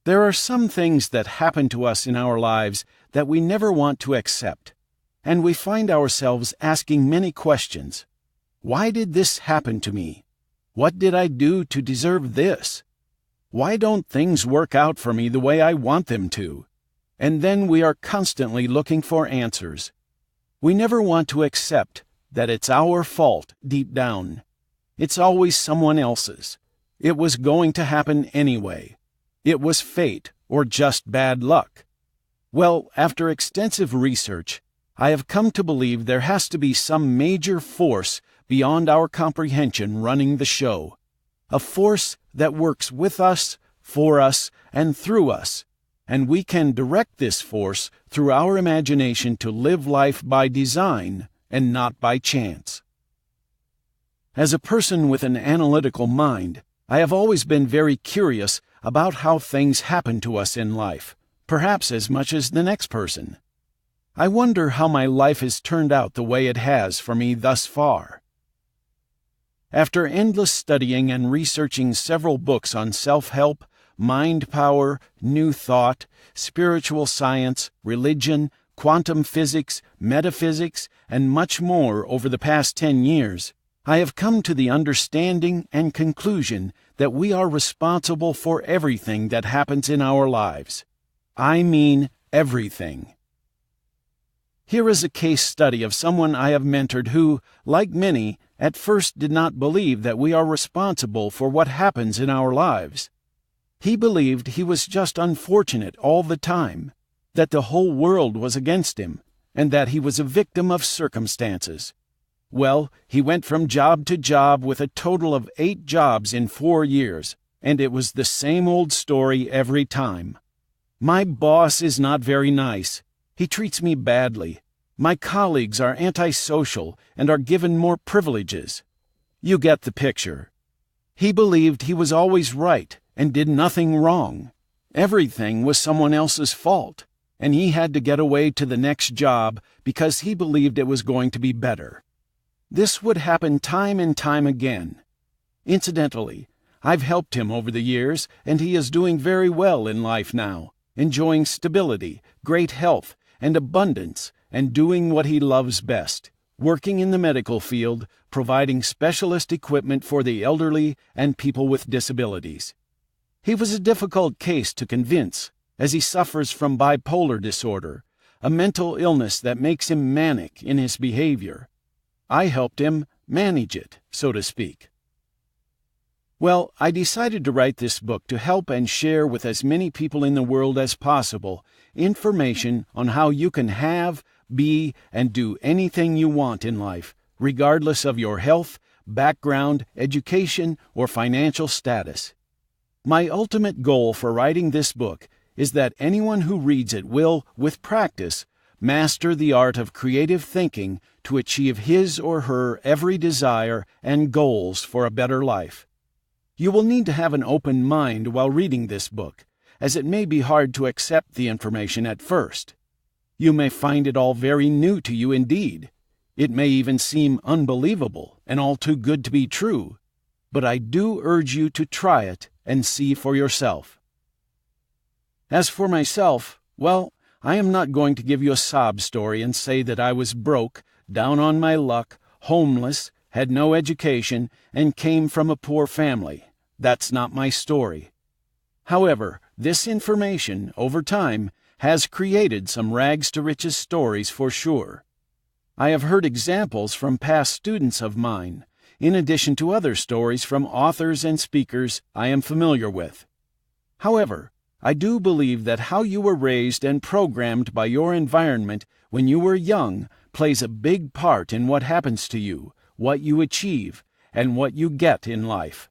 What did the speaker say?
There are some things that happen to us in our lives that we never want to accept, and we find ourselves asking many questions. Why did this happen to me? What did I do to deserve this? Why don't things work out for me the way I want them to? And then we are constantly looking for answers. We never want to accept that it's our fault deep down. It's always someone else's. It was going to happen anyway. It was fate or just bad luck. Well, after extensive research, I have come to believe there has to be some major force beyond our comprehension running the show. A force that works with us, for us, and through us, and we can direct this force through our imagination to live life by design and not by chance. As a person with an analytical mind, I have always been very curious about how things happen to us in life, perhaps as much as the next person. I wonder how my life has turned out the way it has for me thus far. After endless studying and researching several books on self-help, mind power, new thought, spiritual science, religion, quantum physics, metaphysics, and much more over the past 10 years, I have come to the understanding and conclusion that we are responsible for everything that happens in our lives. I mean everything. Here is a case study of someone I have mentored who, like many, at first did not believe that we are responsible for what happens in our lives. He believed he was just unfortunate all the time, that the whole world was against him, and that he was a victim of circumstances. Well, he went from job to job with a total of 8 jobs in 4 years, and it was the same old story every time. My boss is not very nice. He treats me badly. My colleagues are antisocial and are given more privileges. You get the picture. He believed he was always right and did nothing wrong. Everything was someone else's fault, and he had to get away to the next job because he believed it was going to be better. This would happen time and time again. Incidentally, I've helped him over the years, and he is doing very well in life now, enjoying stability, great health, and abundance, and doing what he loves best, working in the medical field, providing specialist equipment for the elderly and people with disabilities. He was a difficult case to convince, as he suffers from bipolar disorder, a mental illness that makes him manic in his behavior. I helped him manage it, so to speak. Well, I decided to write this book to help and share with as many people in the world as possible information on how you can have, be, and do anything you want in life, regardless of your health, background, education, or financial status. My ultimate goal for writing this book is that anyone who reads it will, with practice, master the art of creative thinking to achieve his or her every desire and goals for a better life. You will need to have an open mind while reading this book, as it may be hard to accept the information at first. You may find it all very new to you indeed. It may even seem unbelievable and all too good to be true, but I do urge you to try it and see for yourself. As for myself, well, I am not going to give you a sob story and say that I was broke, down on my luck, homeless, had no education, and came from a poor family. That's not my story. However, this information, over time, has created some rags-to-riches stories for sure. I have heard examples from past students of mine, in addition to other stories from authors and speakers I am familiar with. However, I do believe that how you were raised and programmed by your environment when you were young plays a big part in what happens to you, what you achieve, and what you get in life.